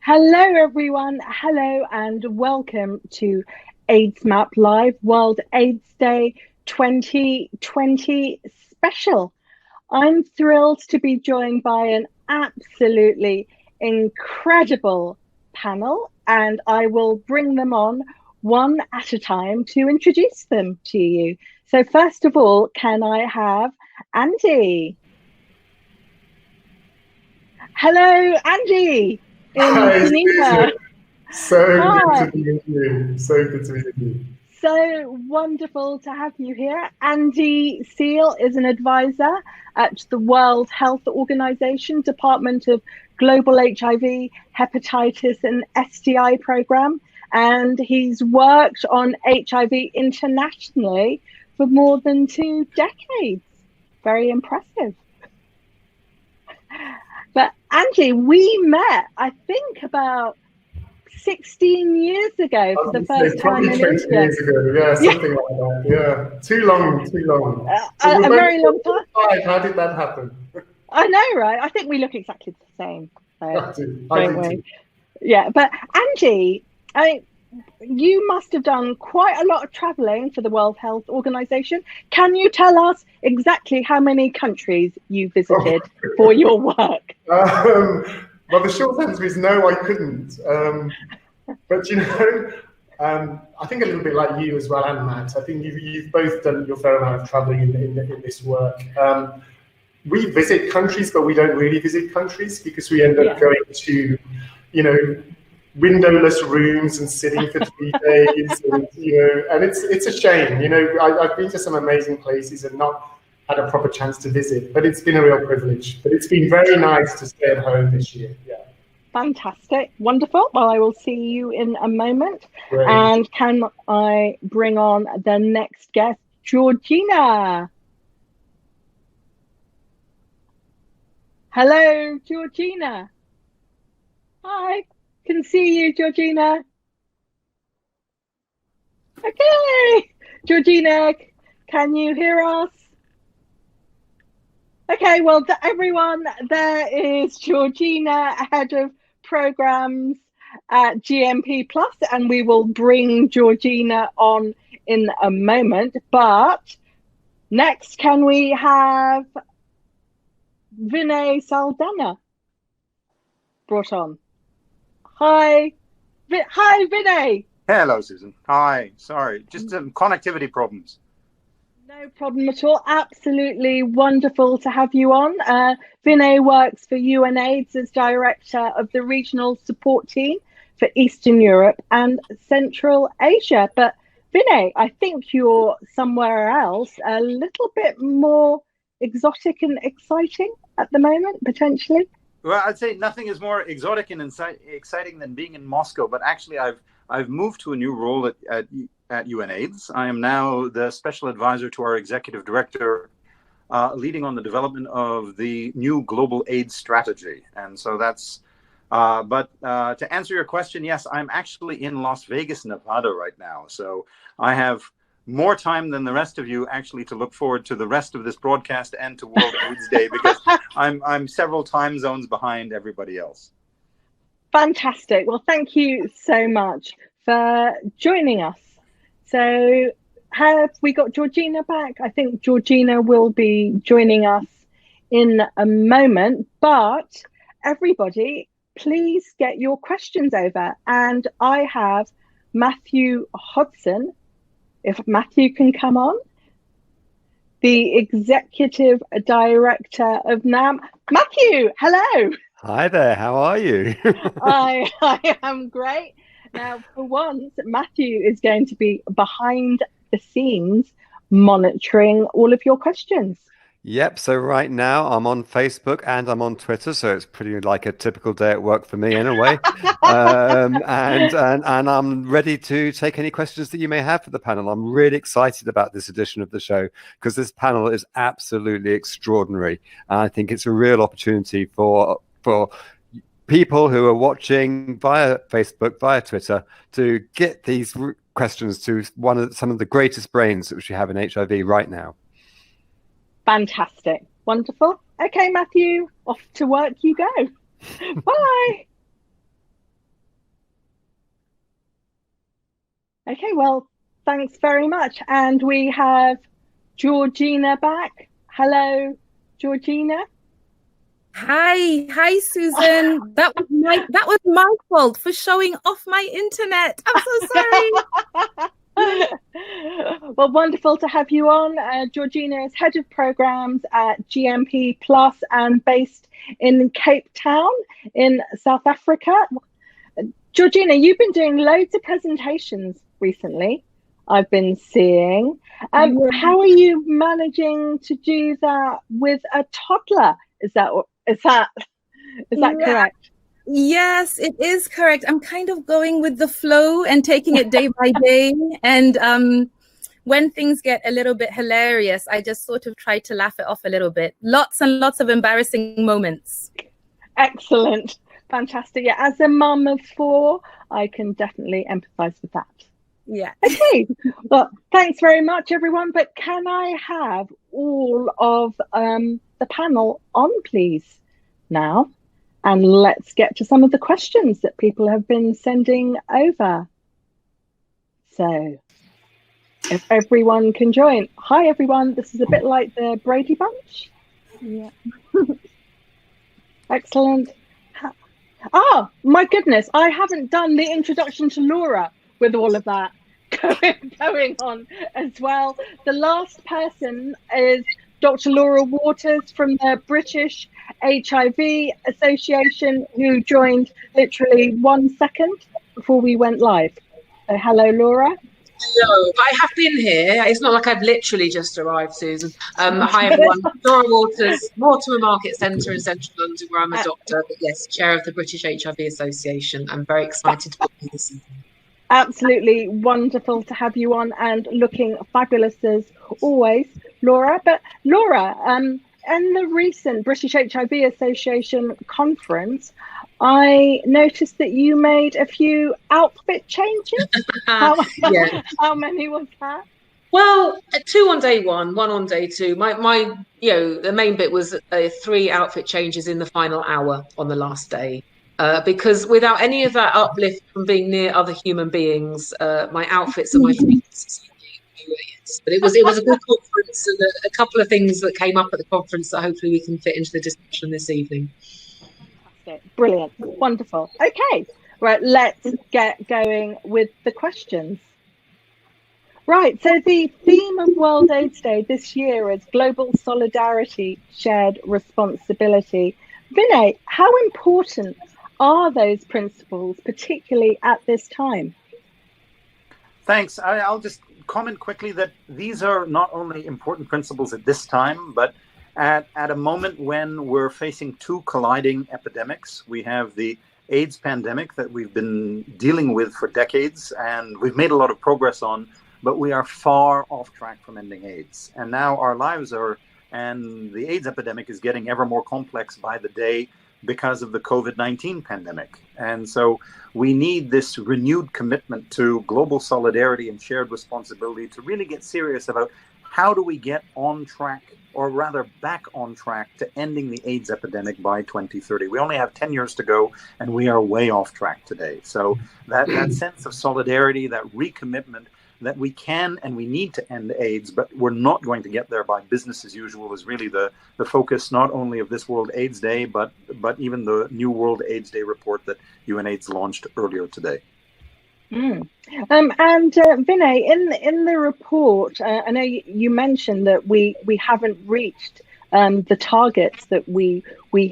Hello, everyone. Hello, and welcome to aidsmapLIVE World AIDS Day 2020 special. I'm thrilled to be joined by an absolutely incredible panel, and I will bring them on one at a time to introduce them to you. So first of all, can I have Angie? Hello, Angie. Hi, Vinita. so Hi. good to be with you. So good to be with you. So wonderful to have you here. Angie Seale is an advisor at the World Health Organization, Department of Global HIV, Hepatitis and STI program. And he's worked on HIV internationally for more than 2 decades. Very impressive. But Angie, we met, I think, about 16 years ago for the first time in 20 India. years ago, yeah, something like that. Yeah, too long. So a very long time. How did that happen? I know, right? I think we look exactly the same. I do. Don't we? Yeah, but Angie, you must have done quite a lot of traveling for the World Health Organization. Can you tell us exactly how many countries you visited for your work? Well, the short answer is no, I couldn't. But I think a little bit like you as well, and Matt. I think you've both done your fair amount of traveling in this work. We visit countries, but we don't really visit countries because we end up going to, windowless rooms and sitting for 3 days, and it's a shame. I've been to some amazing places and not had a proper chance to visit, but it's been a real privilege. But it's been very nice to stay at home this year. Yeah. Fantastic. Wonderful. Well, I will see you in a moment. Great. And can I bring on the next guest, Georgina? Hello, Georgina. Hi. Can see you, Georgina. Okay. Georgina, can you hear us? Okay, well, everyone, there is Georgina, head of programs at GMP Plus, and we will bring Georgina on in a moment. But next, can we have Vinay Saldanha brought on? Hi, Vinay. Hello, Susan. Hi. Sorry, just some connectivity problems. No problem at all. Absolutely wonderful to have you on. Vinay works for UNAIDS as director of the regional support team for Eastern Europe and Central Asia. But Vinay, I think you're somewhere else, a little bit more exotic and exciting at the moment, potentially. Well, I'd say nothing is more exotic and exciting than being in Moscow. But actually, I've moved to a new role at UNAIDS. I am now the special advisor to our executive director, leading on the development of the new global AIDS strategy. And so that's, but to answer your question, yes, I'm actually in Las Vegas, Nevada right now. So I have more time than the rest of you actually to look forward to the rest of this broadcast and to World AIDS Day, because I'm several time zones behind everybody else. Fantastic. Well, thank you so much for joining us. So have we got Georgina back? I think Georgina will be joining us in a moment, but everybody, please get your questions over. And I have Matthew Hodson, if Matthew can come on, the executive director of NAM. Matthew, hello. Hi there, how are you? I am great. Now, for once, Matthew is going to be behind the scenes monitoring all of your questions. Yep, so right now I'm on Facebook and I'm on Twitter, so it's pretty like a typical day at work for me in a way. And I'm ready to take any questions that you may have for the panel. I'm really excited about this edition of the show because this panel is absolutely extraordinary. And I think it's a real opportunity for people who are watching via Facebook, via Twitter, to get these questions to some of the greatest brains that we have in HIV right now. Fantastic. Wonderful. Okay, Matthew, off to work you go. Bye. Okay, well, thanks very much. And we have Georgina back. Hello, Georgina. Hi, Susan. That was my fault for showing off my internet. I'm so sorry. Well, wonderful to have you on. Georgina is head of programs at GMP Plus and based in Cape Town in South Africa. Georgina, you've been doing loads of presentations recently, I've been seeing. How are you managing to do that with a toddler? Is that correct? Yes, it is correct. I'm kind of going with the flow and taking it day by day. And when things get a little bit hilarious, I just sort of try to laugh it off a little bit. Lots and lots of embarrassing moments. Excellent. Fantastic. Yeah, as a mum of 4, I can definitely empathize with that. Yeah. Okay. Well, thanks very much, everyone. But can I have all of the panel on, please, now? And let's get to some of the questions that people have been sending over. So if everyone can join. Hi, everyone. This is a bit like the Brady Bunch. Yeah. Excellent. Oh, my goodness. I haven't done the introduction to Laura with all of that going on as well. The last person is Dr. Laura Waters from the British HIV Association, who joined literally 1 second before we went live. So hello, Laura. Hello, I have been here. It's not like I've literally just arrived, Susan. Hi, everyone. Laura Waters, Mortimer Market Centre in central London, where I'm a doctor, but yes, chair of the British HIV Association. I'm very excited to be here this evening. Absolutely wonderful to have you on and looking fabulous as always, Laura. But Laura, in the recent British HIV Association conference, I noticed that you made a few outfit changes. How many was that? Well, 2 on day 1, 1 on day 2. My the main bit was 3 outfit changes in the final hour on the last day. Because without any of that uplift from being near other human beings, my outfits and my feelings. But it was a good conference, and a couple of things that came up at the conference that hopefully we can fit into the discussion this evening. Fantastic. Brilliant. Wonderful. Okay. Right. Let's get going with the questions. Right. So the theme of World AIDS Day this year is global solidarity, shared responsibility. Vinay, how important are those principles, particularly at this time? Thanks. I'll just comment quickly that these are not only important principles at this time, but at a moment when we're facing 2 colliding epidemics. We have the AIDS pandemic that we've been dealing with for decades, and we've made a lot of progress on, but we are far off track from ending AIDS. And now our lives and the AIDS epidemic is getting ever more complex by the day because of the COVID-19 pandemic. And so we need this renewed commitment to global solidarity and shared responsibility to really get serious about how do we get on track, or rather back on track, to ending the AIDS epidemic by 2030. We only have 10 years to go, and we are way off track today. So that sense of solidarity, that recommitment that we can and we need to end AIDS, but we're not going to get there by business as usual, is really the focus not only of this World AIDS Day, but even the new World AIDS Day report that UNAIDS launched earlier today. And Vinay, in the report, I know you mentioned that we haven't reached the targets that we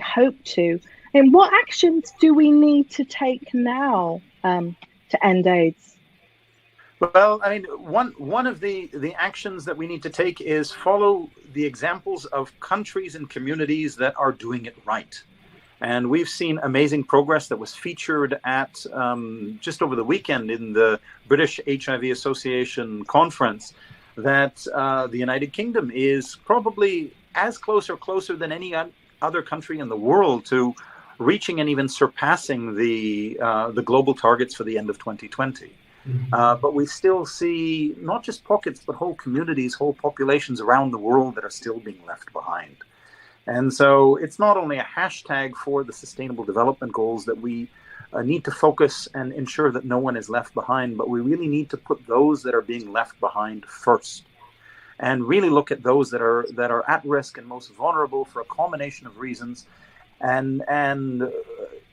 hope to. And what actions do we need to take now to end AIDS? Well, I mean, one of the actions that we need to take is follow the examples of countries and communities that are doing it right. And we've seen amazing progress that was featured at just over the weekend in the British HIV Association conference, that the United Kingdom is probably as close or closer than any other country in the world to reaching and even surpassing the global targets for the end of 2020. But we still see not just pockets, but whole communities, whole populations around the world that are still being left behind. And so it's not only a hashtag for the Sustainable Development Goals that we need to focus and ensure that no one is left behind, but we really need to put those that are being left behind first, and really look at those that are at risk and most vulnerable for a combination of reasons, and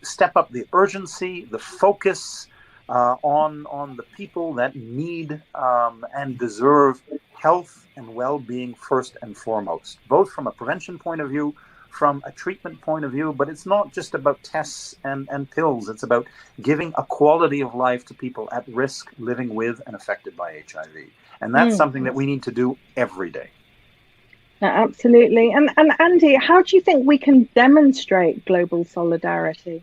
step up the urgency, the focus on the people that need and deserve health and well-being first and foremost, both from a prevention point of view, from a treatment point of view. But it's not just about tests and pills. It's about giving a quality of life to people at risk living with and affected by HIV. And that's something that we need to do every day. Absolutely. And Andy, how do you think we can demonstrate global solidarity?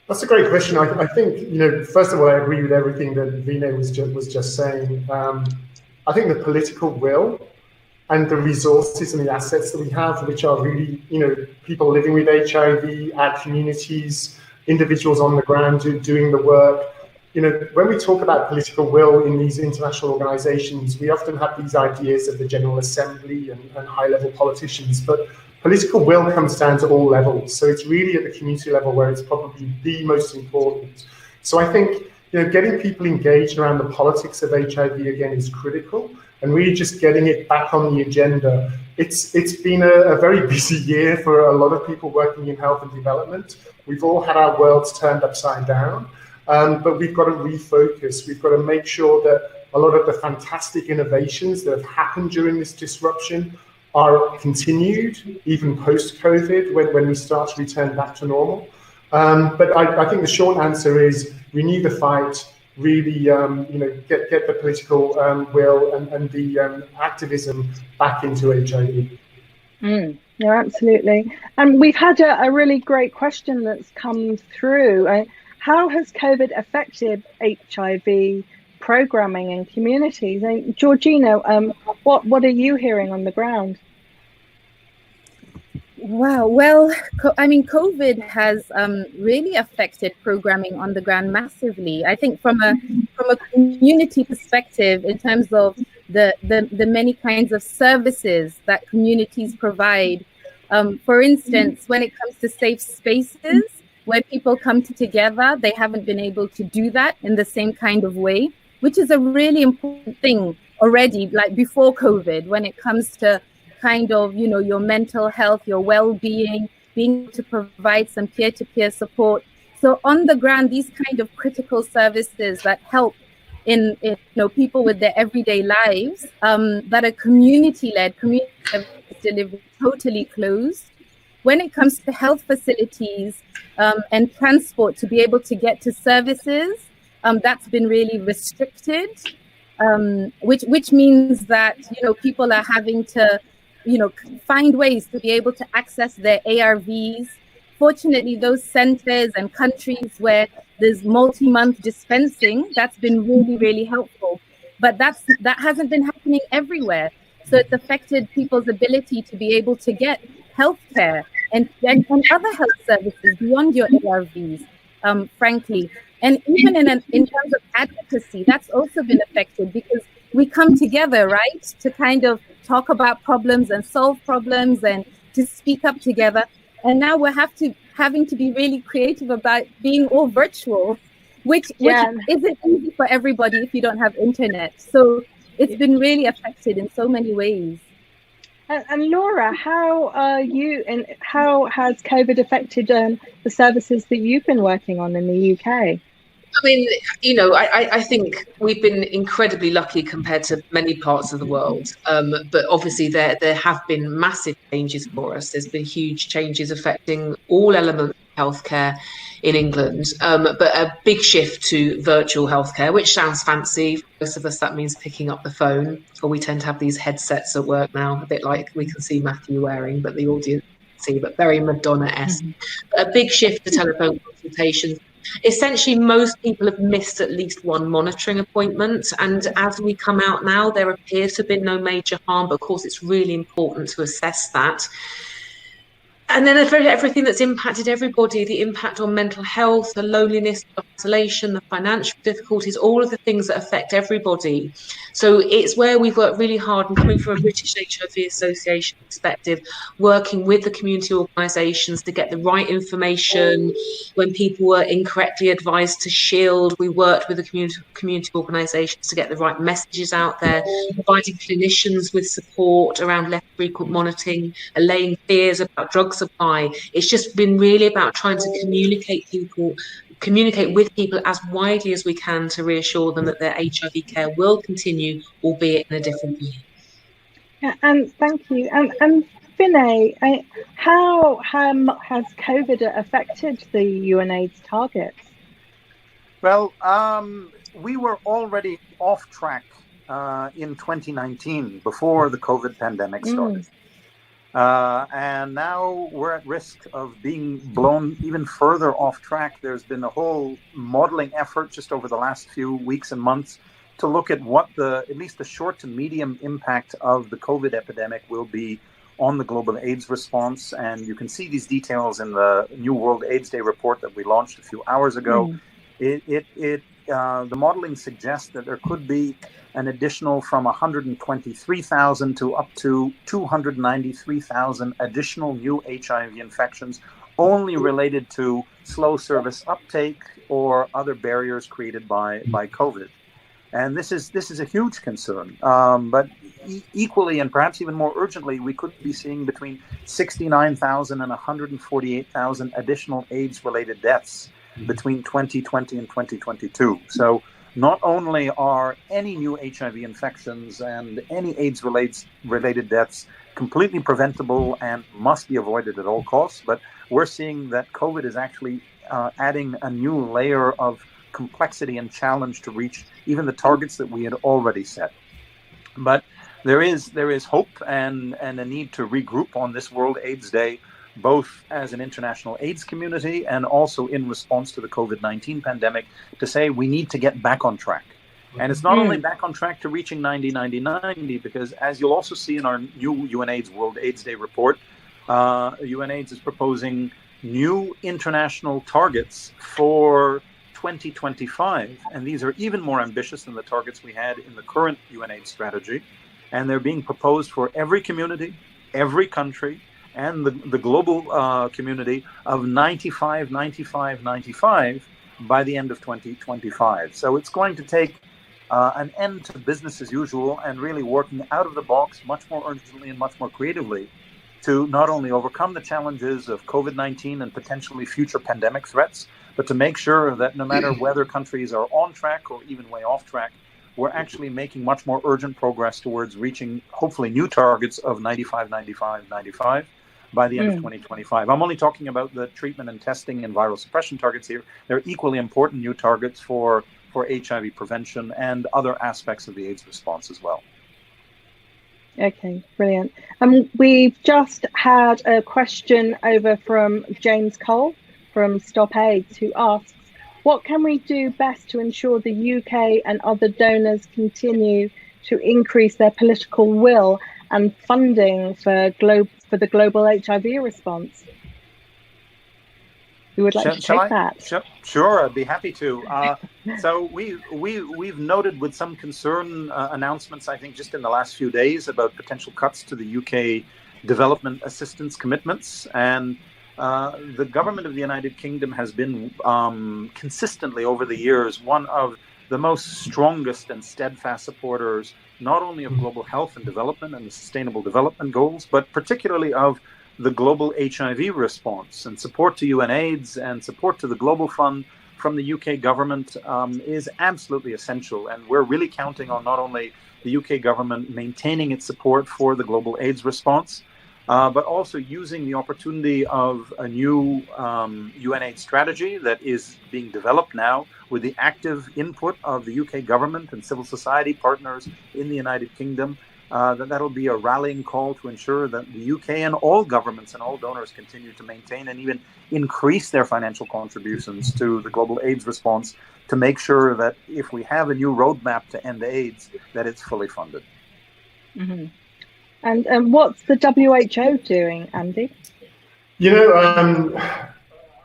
That's a great question. I think, first of all, I agree with everything that Vinay was just saying. I think the political will and the resources and the assets that we have, which are really, people living with HIV, our communities, individuals on the ground doing the work. When we talk about political will in these international organizations, we often have these ideas of the General Assembly and high-level politicians, but political will comes down to all levels. So it's really at the community level where it's probably the most important. So I think, getting people engaged around the politics of HIV again is critical, and really just getting it back on the agenda. It's been a very busy year for a lot of people working in health and development. We've all had our worlds turned upside down, but we've got to refocus. We've got to make sure that a lot of the fantastic innovations that have happened during this disruption are continued, even post-COVID, when we start to return back to normal. But I think the short answer is renew the fight, really get the political will and the activism back into HIV. Yeah, absolutely. And we've had a really great question that's come through. How has COVID affected HIV programming in communities? And Georgina, what are you hearing on the ground? Wow. Well, COVID has really affected programming on the ground massively. I think from a community perspective, in terms of the many kinds of services that communities provide. For instance, when it comes to safe spaces where people come together, they haven't been able to do that in the same kind of way, which is a really important thing already, like before COVID, when it comes to kind of, your mental health, your well-being, being able to provide some peer-to-peer support. So on the ground, these kind of critical services that help in people with their everyday lives, that are community-led, community delivery, totally closed. When it comes to health facilities and transport to be able to get to services, that's been really restricted, which means that people are having to find ways to be able to access their ARVs. Fortunately, those centers and countries where there's multi-month dispensing, that's been really, really helpful. But that hasn't been happening everywhere. So it's affected people's ability to be able to get healthcare and other health services beyond your ARVs, frankly. And even in terms of advocacy, that's also been affected because we come together, right, to kind of talk about problems and solve problems and to speak up together. And now we're having to be really creative about being all virtual, which isn't easy for everybody if you don't have internet. So it's been really affected in so many ways. And Laura, how has COVID affected the services that you've been working on in the UK? I mean, I think we've been incredibly lucky compared to many parts of the world. But obviously there have been massive changes for us. There's been huge changes affecting all elements of healthcare in England. But a big shift to virtual healthcare, which sounds fancy. For most of us, that means picking up the phone, or we tend to have these headsets at work now, a bit like we can see Matthew wearing, but the audience can see, but very Madonna-esque. A big shift to telephone consultations. Essentially, most people have missed at least one monitoring appointment. And as we come out now, there appears to have been no major harm. But of course, it's really important to assess that. And then everything that's impacted everybody, the impact on mental health, the loneliness, the isolation, the financial difficulties, all of the things that affect everybody. So it's where we've worked really hard, and coming from a British HIV Association perspective, working with the community organisations to get the right information. When people were incorrectly advised to shield, we worked with the community organisations to get the right messages out there, providing clinicians with support around less frequent monitoring, allaying fears about drug supply. It's just been really about trying to communicate with people as widely as we can to reassure them that their HIV care will continue, albeit in a different way. Yeah, and thank you. And Vinay, how has COVID affected the UNAIDS targets? Well, we were already off track in 2019 before the COVID pandemic started. And now we're at risk of being blown even further off track. There's been a whole modeling effort just over the last few weeks and months to look at what at least the short to medium impact of the COVID epidemic will be on the global AIDS response. And you can see these details in the New World AIDS Day report that we launched a few hours ago. The modeling suggests that there could be an additional from 123,000 to up to 293,000 additional new HIV infections only related to slow service uptake or other barriers created by COVID. And this is a huge concern. But equally and perhaps even more urgently, we could be seeing between 69,000 and 148,000 additional AIDS-related deaths between 2020 and 2022. So not only are any new HIV infections and any AIDS-related deaths completely preventable and must be avoided at all costs, but we're seeing that COVID is actually adding a new layer of complexity and challenge to reach even the targets that we had already set. But there is hope and a need to regroup on this World AIDS Day, both as an international AIDS community and also in response to the COVID-19 pandemic, to say we need to get back on track. And it's not only back on track to reaching 90-90-90, because as you'll also see in our new UNAIDS World AIDS Day report, UNAIDS is proposing new international targets for 2025. And these are even more ambitious than the targets we had in the current UNAIDS strategy. And they're being proposed for every community, every country, and the global community of 95, 95, 95 by the end of 2025. So it's going to take an end to business as usual and really working out of the box much more urgently and much more creatively to not only overcome the challenges of COVID-19 and potentially future pandemic threats, but to make sure that no matter whether countries are on track or even way off track, we're actually making much more urgent progress towards reaching hopefully new targets of 95, 95, 95 by the end of 2025. I'm only talking about the treatment and testing and viral suppression targets here. They're equally important new targets for HIV prevention and other aspects of the AIDS response as well. Okay, brilliant. We've just had a question over from James Cole from Stop AIDS, who asks, what can we do best to ensure the UK and other donors continue to increase their political will and funding for the global HIV response? Who would like to take that? Sure, I'd be happy to. So we've noted with some concern announcements, I think, just in the last few days about potential cuts to the UK development assistance commitments. And the government of the United Kingdom has been consistently over the years one of the most strongest and steadfast supporters, not only of global health and development and the sustainable development goals, but particularly of the global HIV response. And support to UNAIDS and support to the Global Fund from the UK government is absolutely essential. And we're really counting on not only the UK government maintaining its support for the global AIDS response, but also using the opportunity of a new UNAIDS strategy that is being developed now with the active input of the UK government and civil society partners in the United Kingdom. That'll be a rallying call to ensure that the UK and all governments and all donors continue to maintain and even increase their financial contributions to the global AIDS response to make sure that if we have a new roadmap to end AIDS, that it's fully funded. Mm-hmm. And what's the WHO doing, Andy? You know,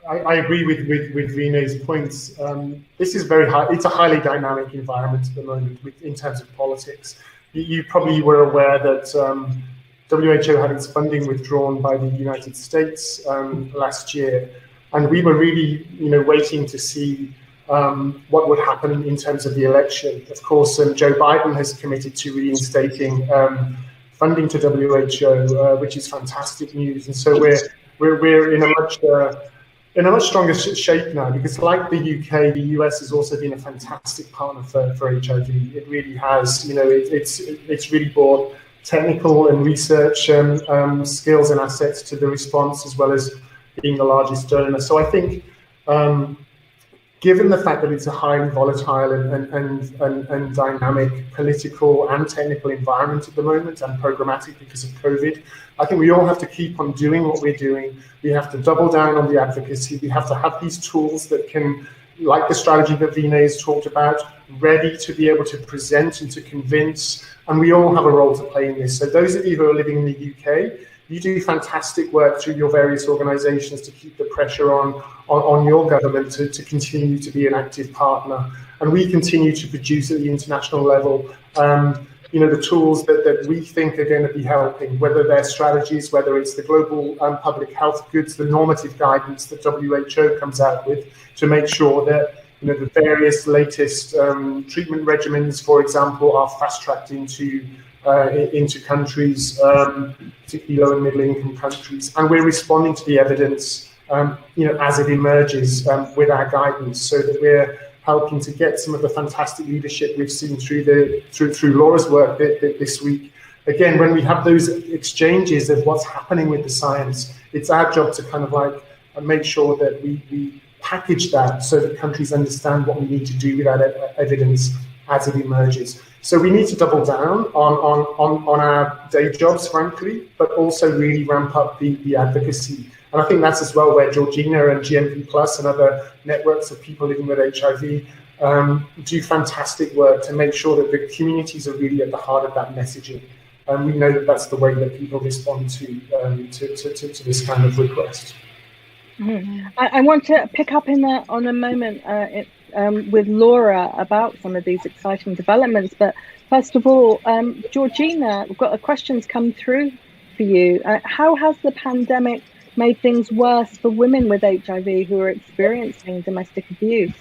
I agree with Vinay's points. This is it's a highly dynamic environment at the moment in terms of politics. You probably were aware that WHO had its funding withdrawn by the United States last year, and we were really, waiting to see what would happen in terms of the election. Of course, Joe Biden has committed to reinstating funding to WHO, which is fantastic news, and so we're in a much stronger shape now, because like the UK, the US has also been a fantastic partner for HIV. It really has. It's really brought technical and research skills and assets to the response, as well as being the largest donor. So I think, given the fact that it's a highly volatile and dynamic political and technical environment at the moment, and programmatic because of COVID, I think we all have to keep on doing what we're doing. We have to double down on the advocacy. We have to have these tools that can, like the strategy that Vinay has talked about, ready to be able to present and to convince. And we all have a role to play in this. So those of you who are living in the UK, you do fantastic work through your various organizations to keep the pressure on your government to continue to be an active partner. And we continue to produce at the international level, the tools that we think are going to be helping, whether they're strategies, whether it's the global public health goods, the normative guidance that WHO comes out with to make sure that the various latest treatment regimens, for example, are fast-tracked into countries, particularly low and middle income countries, and we're responding to the evidence, as it emerges with our guidance, so that we're helping to get some of the fantastic leadership we've seen through Laura's work this week. Again, when we have those exchanges of what's happening with the science, it's our job to kind of like make sure that we package that so that countries understand what we need to do with that evidence as it emerges. So we need to double down on our day jobs, frankly, but also really ramp up the advocacy. And I think that's as well where Georgina and GMP Plus and other networks of people living with HIV do fantastic work to make sure that the communities are really at the heart of that messaging. And we know that that's the way that people respond to this kind of request. I want to pick up on a moment with Laura about some of these exciting developments. But first of all, Georgina, we've got questions come through for you. How has the pandemic made things worse for women with HIV who are experiencing domestic abuse?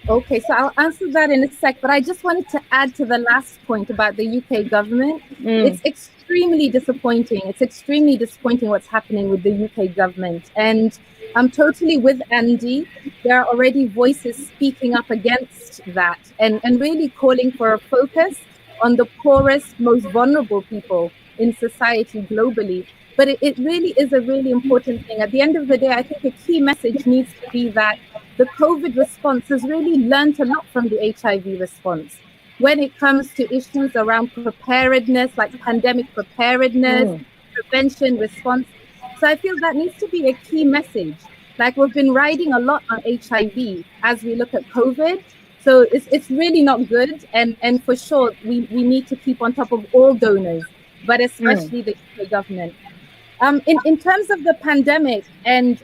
Okay, so I'll answer that in a sec, but I just wanted to add to the last point about the UK government. It's extremely disappointing. It's extremely disappointing what's happening with the UK government. And I'm totally with Andy. There are already voices speaking up against that and really calling for a focus on the poorest, most vulnerable people in society globally. But it really is a really important thing. At the end of the day, I think a key message needs to be that the COVID response has really learned a lot from the HIV response when it comes to issues around preparedness, like pandemic preparedness, prevention, response. So I feel that needs to be a key message. Like, we've been riding a lot on HIV as we look at COVID. So it's really not good. And for sure, we need to keep on top of all donors, but especially the UK government. In terms of the pandemic and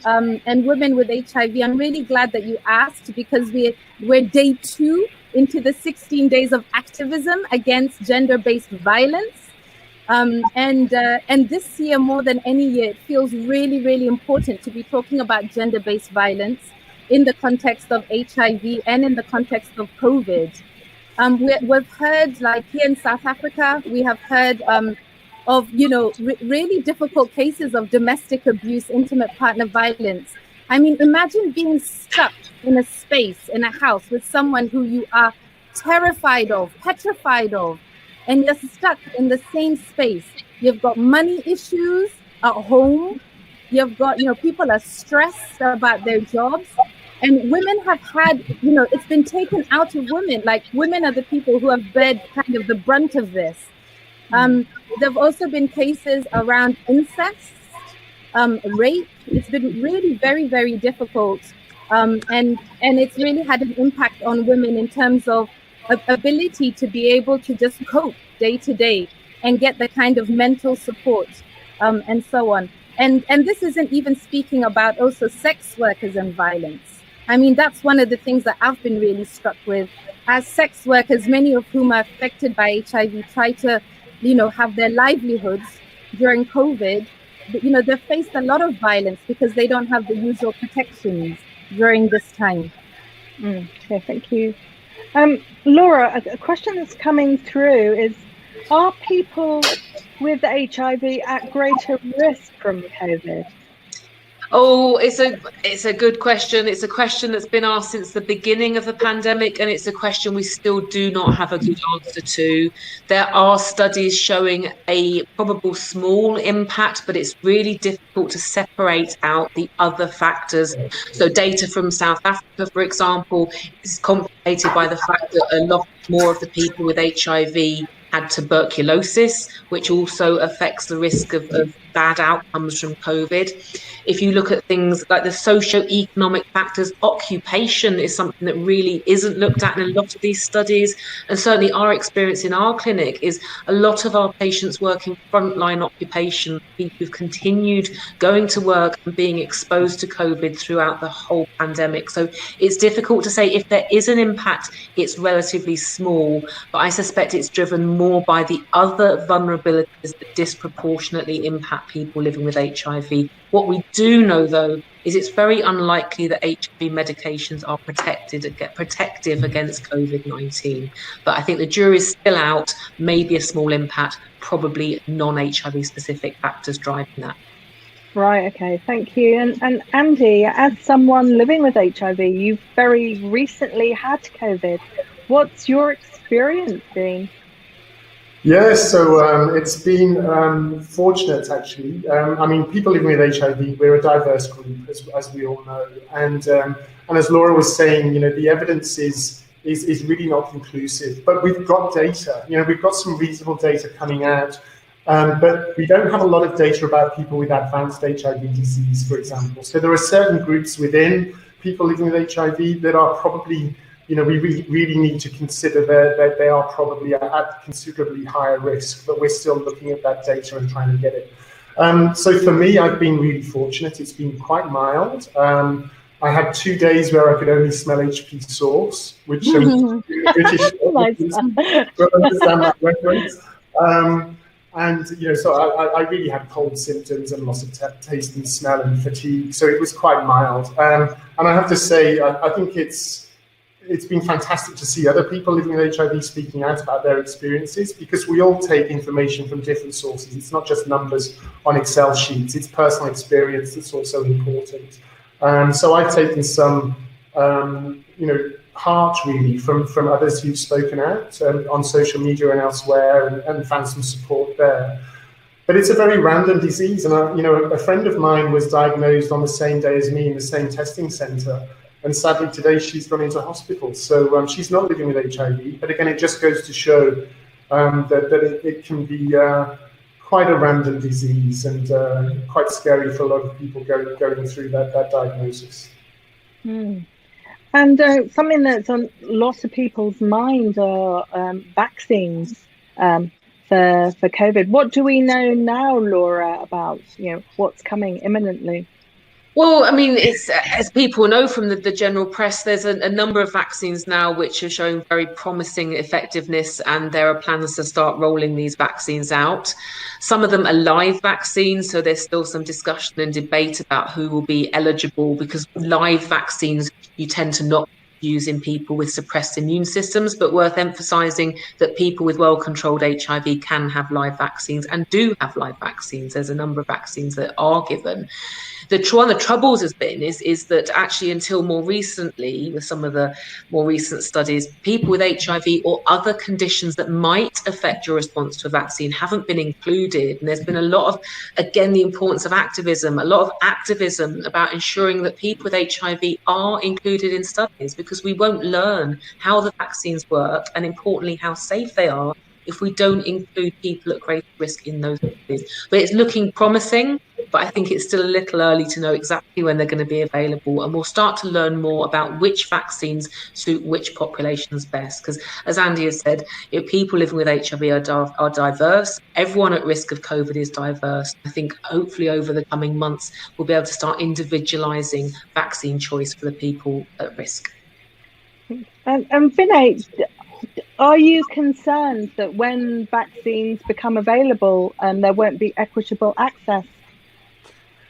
women with HIV, I'm really glad that you asked, because we're day 2 into the 16 days of activism against gender-based violence. And this year, more than any year, it feels really, really important to be talking about gender-based violence in the context of HIV and in the context of COVID. We've heard, like here in South Africa, we have heard of really difficult cases of domestic abuse, intimate partner violence. I mean, imagine being stuck in a space, in a house with someone who you are terrified of, petrified of, and you're stuck in the same space. You've got money issues at home. You've got, people are stressed about their jobs. And women have had, it's been taken out of women. Like, women are the people who have bared kind of the brunt of this. There have also been cases around incest, rape. It's been really very, very difficult. And it's really had an impact on women in terms of ability to be able to just cope day to day and get the kind of mental support and so on. And this isn't even speaking about also sex workers and violence. I mean, that's one of the things that I've been really struck with. As sex workers, many of whom are affected by HIV try to, have their livelihoods during COVID. They've faced a lot of violence because they don't have the usual protections during this time. Okay, thank you. Laura, a question that's coming through is, are people with HIV at greater risk from COVID? Oh, it's a good question. It's a question that's been asked since the beginning of the pandemic, and it's a question we still do not have a good answer to. There are studies showing a probable small impact, but it's really difficult to separate out the other factors. So data from South Africa, for example, is complicated by the fact that a lot more of the people with HIV had tuberculosis, which also affects the risk of bad outcomes from COVID. If you look at things like the socio-economic factors, occupation is something that really isn't looked at in a lot of these studies. And certainly our experience in our clinic is a lot of our patients work in frontline occupation, people who've continued going to work and being exposed to COVID throughout the whole pandemic. So it's difficult to say. If there is an impact, it's relatively small, but I suspect it's driven more by the other vulnerabilities that disproportionately impact people living with HIV. What we do know, though, is it's very unlikely that HIV medications are protective against COVID-19. But I think the jury's still out, maybe a small impact, probably non-HIV specific factors driving that. Right, okay, thank you. And Andy, as someone living with HIV, you've very recently had COVID. What's your experience been? Yeah, so it's been fortunate, actually. I mean, people living with HIV, we're a diverse group, as we all know. And as Laura was saying, the evidence is really not conclusive. But we've got data. We've got some reasonable data coming out. But we don't have a lot of data about people with advanced HIV disease, for example. So there are certain groups within people living with HIV that are probably, we really need to consider that they are probably at considerably higher risk, but we're still looking at that data and trying to get it. So for me, I've been really fortunate. It's been quite mild. I had 2 days where I could only smell HP sauce, which British will understand that reference. And so I really had cold symptoms and loss of taste and smell and fatigue. So it was quite mild. And I have to say, I think it's been fantastic to see other people living with HIV speaking out about their experiences, because we all take information from different sources. It's not just numbers on Excel sheets. It's personal experience that's also important. So I've taken some, heart really from others who've spoken out on social media and elsewhere, and found some support there. But it's a very random disease, and a friend of mine was diagnosed on the same day as me in the same testing centre, and sadly today she's gone into hospital. So she's not living with HIV, but again, it just goes to show that it can be quite a random disease, and quite scary for a lot of people going through that diagnosis. And something that's on lots of people's mind are vaccines for COVID. What do we know now, Laura, about what's coming imminently? Well, I mean, it's, as people know from the general press, there's a number of vaccines now which are showing very promising effectiveness, and there are plans to start rolling these vaccines out. Some of them are live vaccines, so there's still some discussion and debate about who will be eligible, because live vaccines you tend to not use in people with suppressed immune systems, but worth emphasizing that people with well-controlled HIV can have live vaccines and do have live vaccines. There's a number of vaccines that are given. One of the troubles has been is that actually until more recently, with some of the more recent studies, people with HIV or other conditions that might affect your response to a vaccine haven't been included. And there's been a lot of, again, the importance of activism, about ensuring that people with HIV are included in studies, because we won't learn how the vaccines work, and importantly, how safe they are, if we don't include people at greater risk in those studies. But it's looking promising. but I think it's still a little early to know exactly when they're going to be available. And we'll start to learn more about which vaccines suit which populations best. Because as Andy has said, people living with HIV are diverse. Everyone at risk of COVID is diverse. I think hopefully over the coming months, we'll be able to start individualising vaccine choice for the people at risk. And Vinay, are you concerned that when vaccines become available, there won't be equitable access?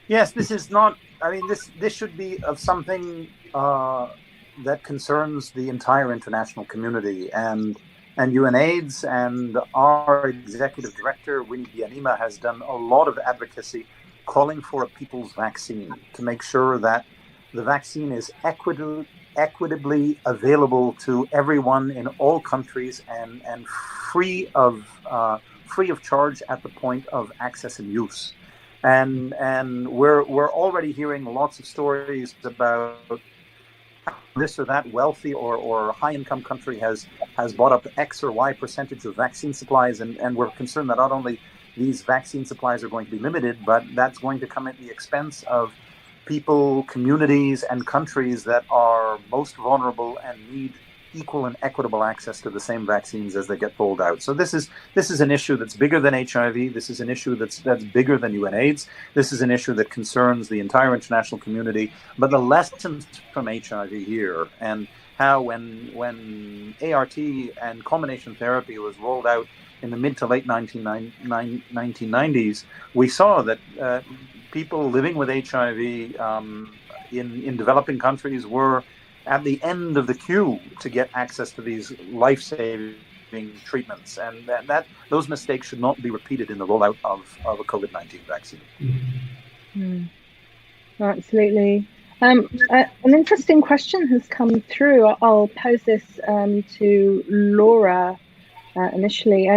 Yes, this is not. I mean, this should be of something that concerns the entire international community, and UNAIDS and our executive director Winnie Bianima has done a lot of advocacy, calling for a people's vaccine to make sure that the vaccine is equitably available to everyone in all countries and free of charge at the point of access and use. And we're already hearing lots of stories about this or that wealthy or high income country has bought up X or Y percentage of vaccine supplies, and we're concerned that not only these vaccine supplies are going to be limited, but that's going to come at the expense of people, communities, and countries that are most vulnerable and need equal and equitable access to the same vaccines as they get rolled out. So this is an issue that's bigger than HIV. This is an issue that's bigger than UNAIDS. This is an issue that concerns the entire international community. But the lessons from HIV here, and how when ART and combination therapy was rolled out in the mid to late 1990s, we saw that people living with HIV in developing countries were at the end of the queue to get access to these life-saving treatments, and that those mistakes should not be repeated in the rollout of a COVID-19 vaccine. Mm. Absolutely. An interesting question has come through. I'll pose this to Laura initially.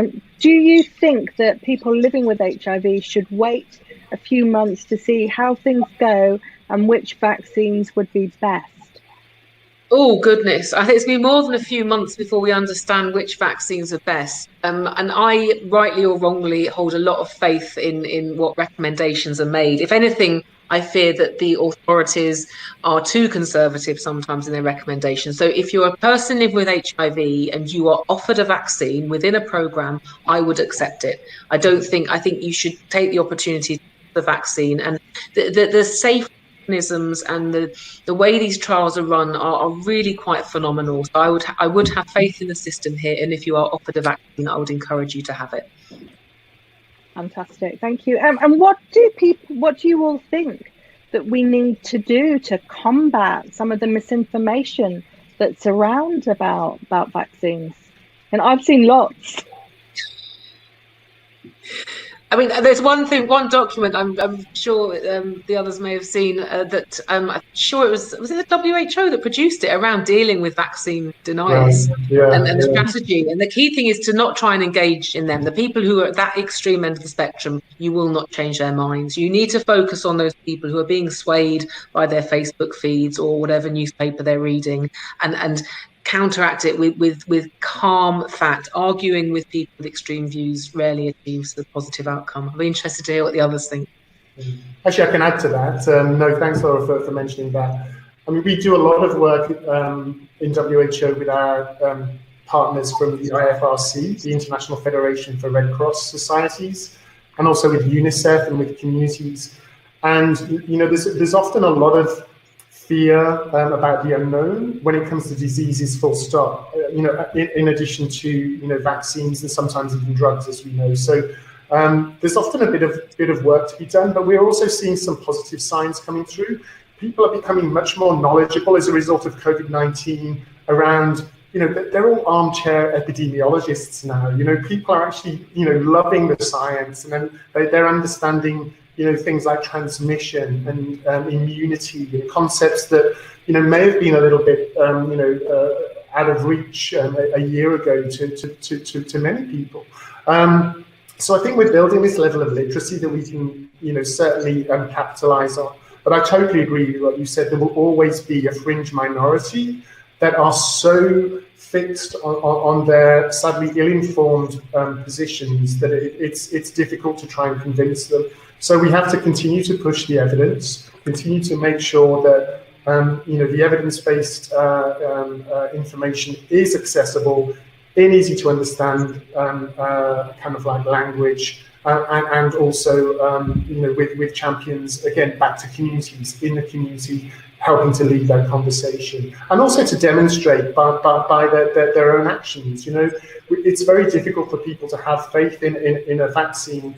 Do you think that people living with HIV should wait a few months to see how things go and which vaccines would be best? Oh, goodness. I think it's been more than a few months before we understand which vaccines are best. And I, rightly or wrongly, hold a lot of faith in what recommendations are made. If anything, I fear that the authorities are too conservative sometimes in their recommendations. So if you're a person living with HIV and you are offered a vaccine within a program, I would accept it. I think you should take the opportunity to the vaccine, and the safe mechanisms and the way these trials are run are really quite phenomenal. So I would have faith in the system here, and if you are offered a vaccine, I would encourage you to have it. Fantastic, thank you. And what do you all think that we need to do to combat some of the misinformation that's around about vaccines? And I've seen lots. I mean, there's one document I'm sure the others may have seen that I'm sure was it the WHO that produced it around dealing with vaccine deniers and the strategy. And the key thing is to not try and engage in them. The people who are at that extreme end of the spectrum, you will not change their minds. You need to focus on those people who are being swayed by their Facebook feeds or whatever newspaper they're reading, and counteract it with calm fact. Arguing with people with extreme views rarely achieves a positive outcome. I'll be interested to hear what the others think. Actually, I can add to that. No, thanks, Laura, for mentioning that. I mean, we do a lot of work in WHO with our partners from the IFRC, the International Federation for Red Cross Societies, and also with UNICEF and with communities. And there's often a lot of fear about the unknown when it comes to diseases, full stop, in addition to vaccines and sometimes even drugs, as we know. So there's often a bit of work to be done, but we're also seeing some positive signs coming through. People are becoming much more knowledgeable as a result of COVID-19 around, they're all armchair epidemiologists now. People are actually, loving the science, and then they're understanding things like transmission and immunity, and concepts that may have been a little bit out of reach a year ago to many people. So I think we're building this level of literacy that we can certainly capitalize on. But I totally agree with what you said. There will always be a fringe minority that are so fixed on their sadly ill-informed positions that it's difficult to try and convince them. So we have to continue to push the evidence, continue to make sure that the evidence-based information is accessible in easy to understand kind of like language, and also with champions, again, back to communities, in the community, helping to lead that conversation, and also to demonstrate by their own actions. It's very difficult for people to have faith in a vaccine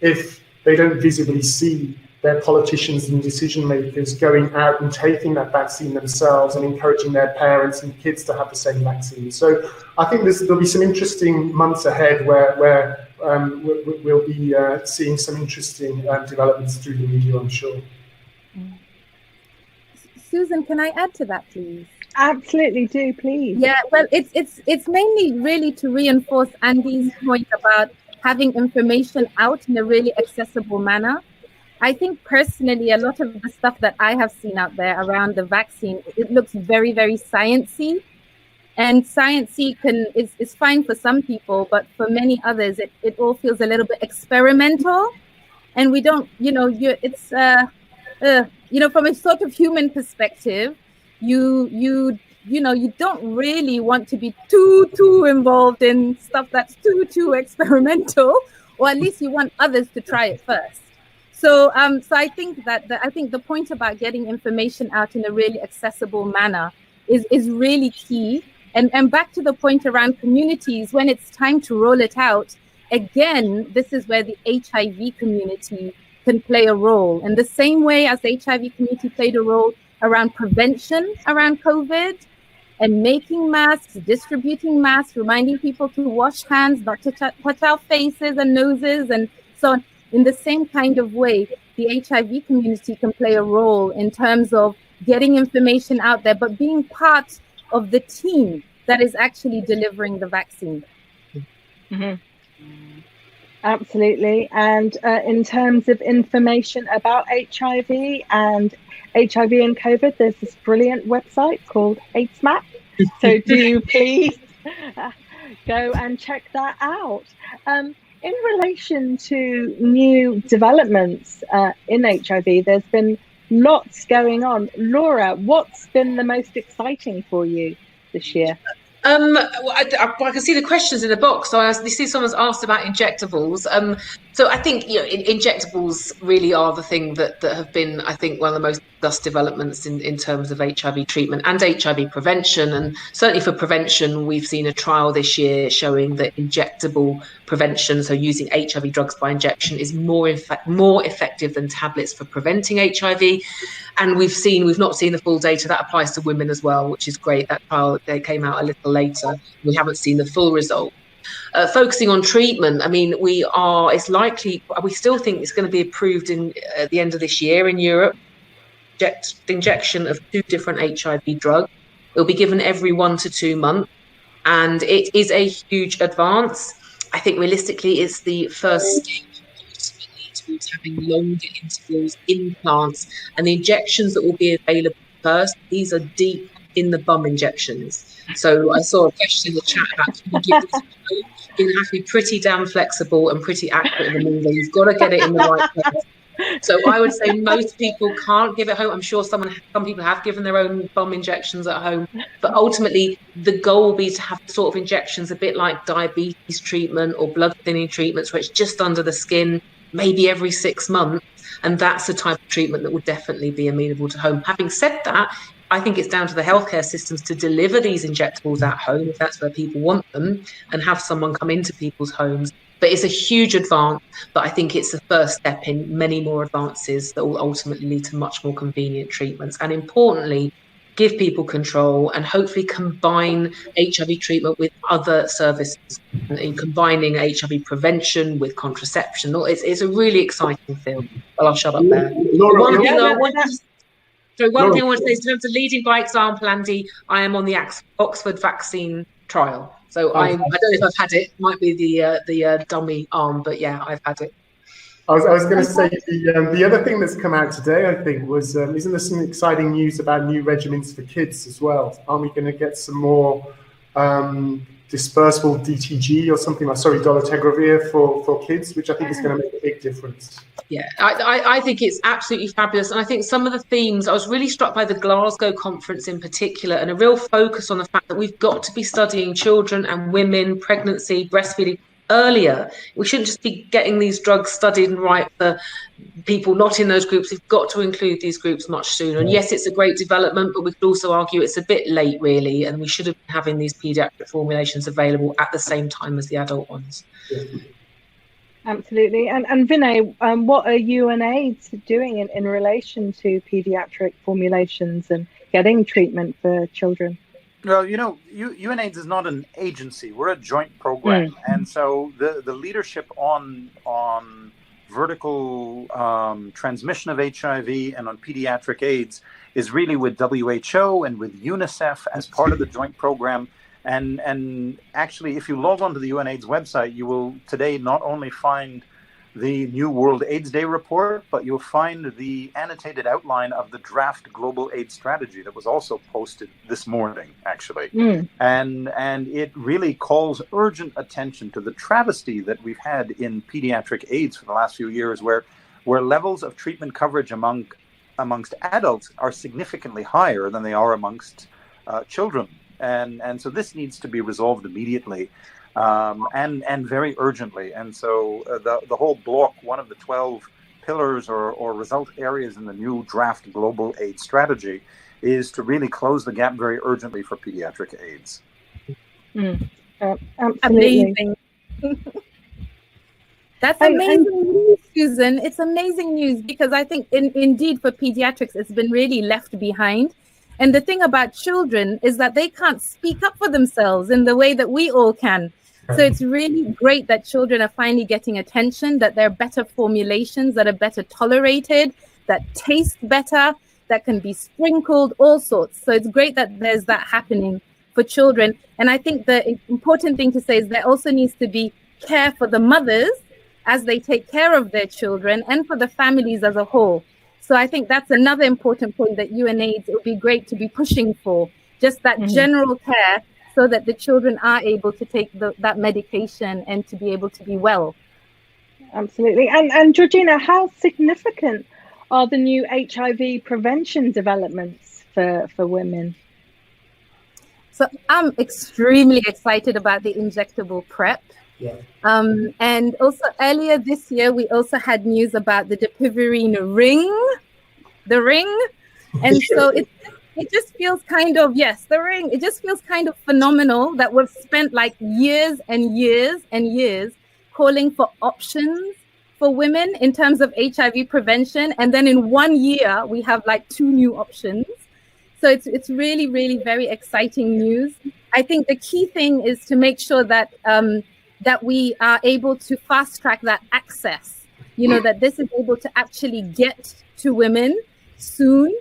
if they don't visibly see their politicians and decision makers going out and taking that vaccine themselves and encouraging their parents and kids to have the same vaccine. So I think there'll be some interesting months ahead where we'll be seeing some interesting developments through the media, I'm sure. Susan, can I add to that, please? Absolutely, do, please. Yeah, well, it's mainly really to reinforce Andy's point about having information out in a really accessible manner. I think personally, a lot of the stuff that I have seen out there around the vaccine, it looks very, very sciencey. And sciencey is fine for some people, but for many others, it all feels a little bit experimental. And we don't, from a sort of human perspective, you don't really want to be too involved in stuff that's too experimental, or at least you want others to try it first. So I think that the point about getting information out in a really accessible manner is really key. And back to the point around communities, when it's time to roll it out, again, this is where the HIV community can play a role. In the same way as the HIV community played a role around prevention around COVID, and making masks, distributing masks, reminding people to wash hands, not to touch our faces and noses and so on. In the same kind of way, the HIV community can play a role in terms of getting information out there, but being part of the team that is actually delivering the vaccine. Mm-hmm. Absolutely. And in terms of information about HIV and COVID, there's this brilliant website called aidsmap. So do please go and check that out. In relation to new developments in HIV, there's been lots going on. Laura, what's been the most exciting for you this year? I can see the questions in the box. So I see someone's asked about injectables. So I think injectables really are the thing that have been, I think, one of the most discussed developments in terms of HIV treatment and HIV prevention. And certainly for prevention, we've seen a trial this year showing that injectable prevention, so using HIV drugs by injection, is more effective than tablets for preventing HIV. And we've not seen the full data. That applies to women as well, which is great. That trial, they came out a little later. We haven't seen the full result. Focusing on treatment, I mean, we still think it's going to be approved at the end of this year in Europe. The injection of 2 different HIV drugs. It'll be given every 1 to 2 months, and it is a huge advance. I think realistically, it's the first stage towards having longer intervals implants, and the injections that will be available first, these are deep in the bum injections. So I saw a question in the chat about, can you give this home? You have to be pretty damn flexible and pretty accurate in the movement. You've got to get it in the right place. So I would say most people can't give it home. I'm sure some people have given their own bum injections at home, but ultimately the goal will be to have sort of injections a bit like diabetes treatment or blood thinning treatments, where it's just under the skin, maybe every 6 months. And that's the type of treatment that would definitely be amenable to home. Having said that, I think it's down to the healthcare systems to deliver these injectables at home, if that's where people want them, and have someone come into people's homes. But it's a huge advance, but I think it's the first step in many more advances that will ultimately lead to much more convenient treatments. And importantly, give people control and hopefully combine HIV treatment with other services, and combining HIV prevention with contraception. It's a really exciting field. Well, I'll shut up there. One thing I want to say is, in terms of leading by example, Andy, I am on the Oxford vaccine trial. So I don't know if I've had it. Might be the dummy arm, but yeah, I've had it. I was going to say the other thing that's come out today, I think, was isn't there some exciting news about new regimens for kids as well? Aren't we going to get some more dispersible DTG or something like, dolutegravir for kids, which I think is going to make a big difference. Yeah, I think it's absolutely fabulous. And I think some of the themes, I was really struck by the Glasgow conference in particular, and a real focus on the fact that we've got to be studying children and women, pregnancy, breastfeeding earlier. We shouldn't just be getting these drugs studied and right for people not in those groups. We've got to include these groups much sooner. And yes, it's a great development, but we could also argue it's a bit late, really, and we should have been having these paediatric formulations available at the same time as the adult ones. Yeah. Absolutely. And Vinay, what are UNAIDS doing in relation to paediatric formulations and getting treatment for children? Well, UNAIDS is not an agency. We're a joint program. And so the leadership on vertical transmission of HIV and on pediatric AIDS is really with WHO and with UNICEF as part of the joint program. And actually, if you log on to the UNAIDS website, you will today not only find the new World AIDS Day report, but you'll find the annotated outline of the draft global AIDS strategy that was also posted this morning, actually. And it really calls urgent attention to the travesty that we've had in pediatric AIDS for the last few years, where levels of treatment coverage amongst adults are significantly higher than they are amongst children. And so this needs to be resolved immediately and very urgently. And so the whole block, one of the 12 pillars or result areas in the new draft global AIDS strategy, is to really close the gap very urgently for pediatric AIDS. Amazing. That's amazing news, Susan. It's amazing news because I think indeed for pediatrics, it's been really left behind. And the thing about children is that they can't speak up for themselves in the way that we all can. So it's really great that children are finally getting attention, that there are better formulations that are better tolerated, that taste better, that can be sprinkled, all sorts. So it's great that there's that happening for children. And I think the important thing to say is there also needs to be care for the mothers as they take care of their children and for the families as a whole. So I think that's another important point that UNAIDS would be great to be pushing for, just that general care so that the children are able to take that medication and to be able to be well. Absolutely. And Georgina, how significant are the new HIV prevention developments for women? So I'm extremely excited about the injectable PrEP. Yeah. And also earlier this year, we also had news about the dapivirine the ring. And so it just feels kind of, the ring, it just feels kind of phenomenal that we've spent like years and years and years calling for options for women in terms of HIV prevention. And then in 1 year, we have like 2 new options. So it's really, really very exciting news. I think the key thing is to make sure that that we are able to fast track that access, that this is able to actually get to women soon,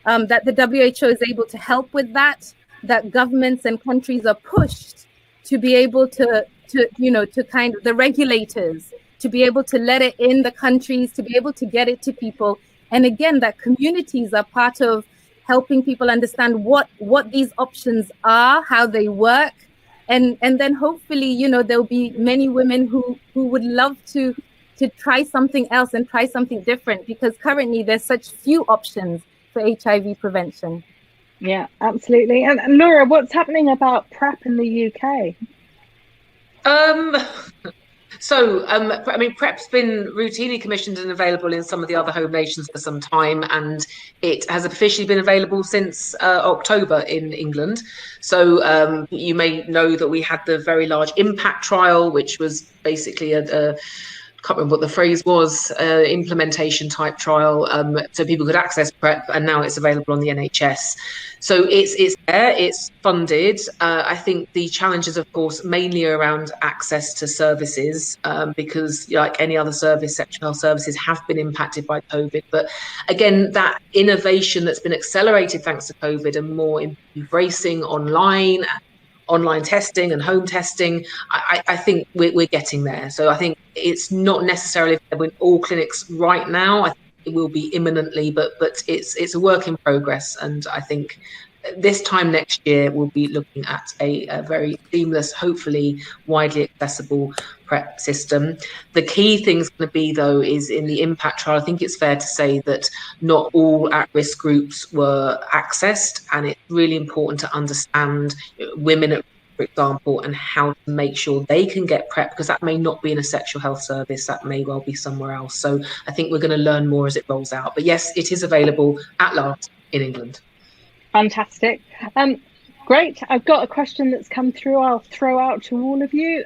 that the WHO is able to help with that governments and countries are pushed to be able to kind of the regulators, to be able to let it in the countries, to be able to get it to people. And again, that communities are part of helping people understand what these options are, how they work. And then hopefully, there'll be many women who would love to try something else and try something different, because currently there's such few options for HIV prevention. Yeah, absolutely. And Laura, what's happening about PrEP in the UK? PrEP's been routinely commissioned and available in some of the other home nations for some time, and it has officially been available since October in England. So you may know that we had the very large impact trial, which was basically a can't remember what the phrase was, implementation type trial, so people could access PrEP, and now it's available on the NHS. So it's there, it's funded. I think the challenges, of course, mainly around access to services, because like any other service, sexual health services have been impacted by COVID. But again, that innovation that's been accelerated thanks to COVID and more embracing online testing and home testing, I think we're getting there. So I think it's not necessarily in all clinics right now. I think it will be imminently, but it's a work in progress. And I think this time next year, we'll be looking at a very seamless, hopefully widely accessible PrEP system. The key thing's going to be, though, is in the impact trial. I think it's fair to say that not all at-risk groups were accessed, and it's really important to understand women at, for example, and how to make sure they can get PrEP, because that may not be in a sexual health service, that may well be somewhere else. So I think we're going to learn more as it rolls out. But yes, it is available at last in England. Fantastic. Great. I've got a question that's come through. I'll throw out to all of you.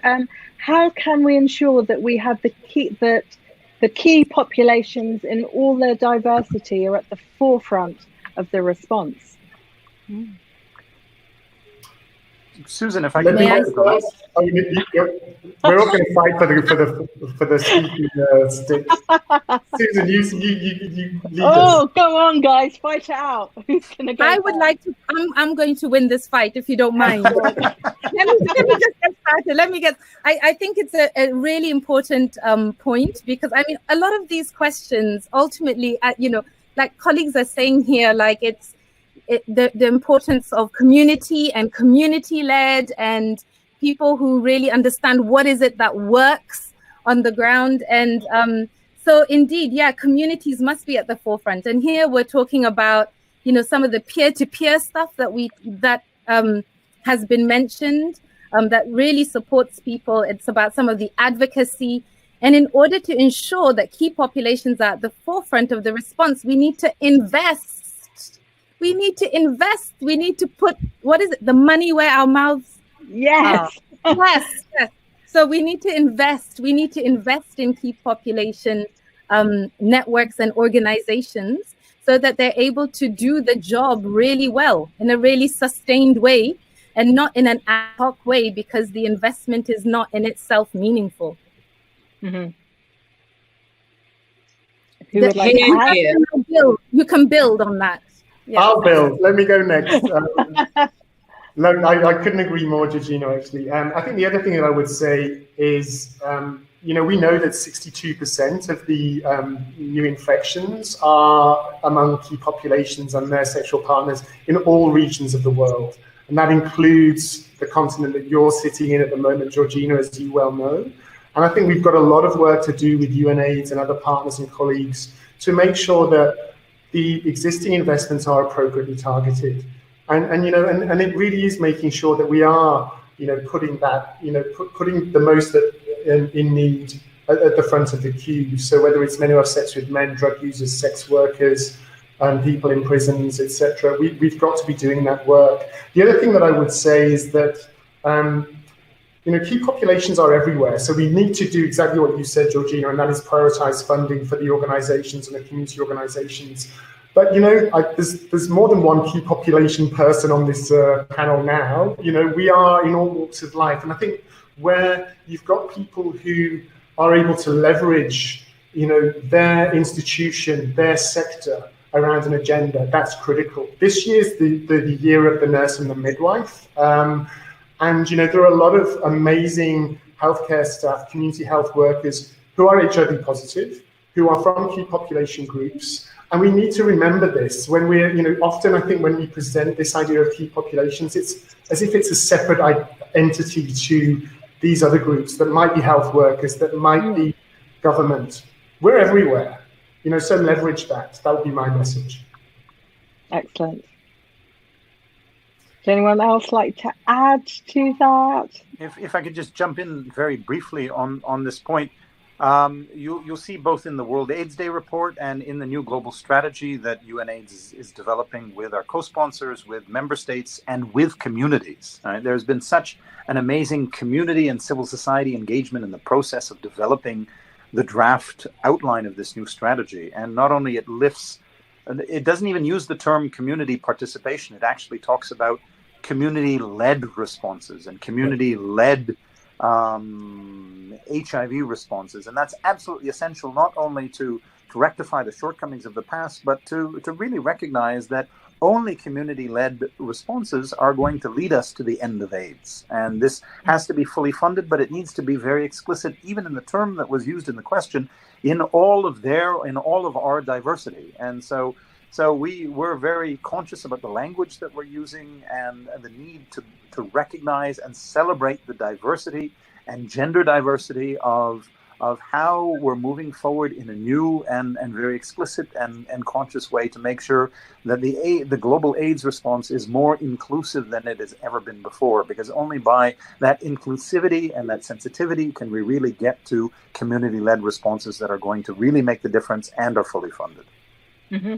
How can we ensure that we have the key populations in all their diversity are at the forefront of the response? Susan, if I can, we're all going to fight for the speaking sticks. Susan, you lead us. Go on, guys, fight it out. Who's going to go? I would like to. I'm going to win this fight, if you don't mind. let me just get started. I think it's a really important point, because I mean, a lot of these questions ultimately, like colleagues are saying here, like the importance of community and community-led and people who really understand what is it that works on the ground. And so indeed, yeah, communities must be at the forefront. And here we're talking about, some of the peer-to-peer stuff that has been mentioned, that really supports people. It's about some of the advocacy. And in order to ensure that key populations are at the forefront of the response, we need to invest. We need to put, the money where our mouths Yes. Yes. So we need to invest. We need to invest in key population networks and organizations so that they're able to do the job really well in a really sustained way and not in an ad hoc way, because the investment is not in itself meaningful. Mm-hmm. Who would like to add? You can build on that. Yes. I'll build. Let me go next. No, I couldn't agree more, Georgina, actually. I think the other thing that I would say is, we know that 62% of the new infections are among key populations and their sexual partners in all regions of the world. And that includes the continent that you're sitting in at the moment, Georgina, as you well know. And I think we've got a lot of work to do with UNAIDS and other partners and colleagues to make sure that the existing investments are appropriately targeted. And it really is making sure that we are, putting that, putting the most in need at the front of the queue. So whether it's men who have sex with men, drug users, sex workers, people in prisons, etc., we've got to be doing that work. The other thing that I would say is that, key populations are everywhere. So we need to do exactly what you said, Georgina, and that is prioritize funding for the organizations and the community organizations. But, there's more than one key population person on this panel now. We are in all walks of life. And I think where you've got people who are able to leverage, their institution, their sector around an agenda, that's critical. This year's the year of the nurse and the midwife. And, there are a lot of amazing healthcare staff, community health workers who are HIV positive, who are from key population groups. And we need to remember this when we're, often I think when we present this idea of key populations, it's as if it's a separate entity to these other groups that might be health workers, that might be government. We're everywhere, so leverage that. That would be my message. Excellent. Does anyone else like to add to that? If I could just jump in very briefly on this point. You'll see both in the World AIDS Day report and in the new global strategy that UNAIDS is developing with our co-sponsors, with member states, and with communities. Right? There's been such an amazing community and civil society engagement in the process of developing the draft outline of this new strategy. And not only it doesn't even use the term community participation. It actually talks about community-led responses and community-led HIV responses, and that's absolutely essential not only to rectify the shortcomings of the past, but to really recognize that only community-led responses are going to lead us to the end of AIDS. And this has to be fully funded, but it needs to be very explicit, even in the term that was used in the question, in all of our diversity. And so So we're very conscious about the language that we're using and the need to recognize and celebrate the diversity and gender diversity of how we're moving forward in a new and very explicit and conscious way to make sure that the global AIDS response is more inclusive than it has ever been before, because only by that inclusivity and that sensitivity can we really get to community-led responses that are going to really make the difference and are fully funded. Mm-hmm.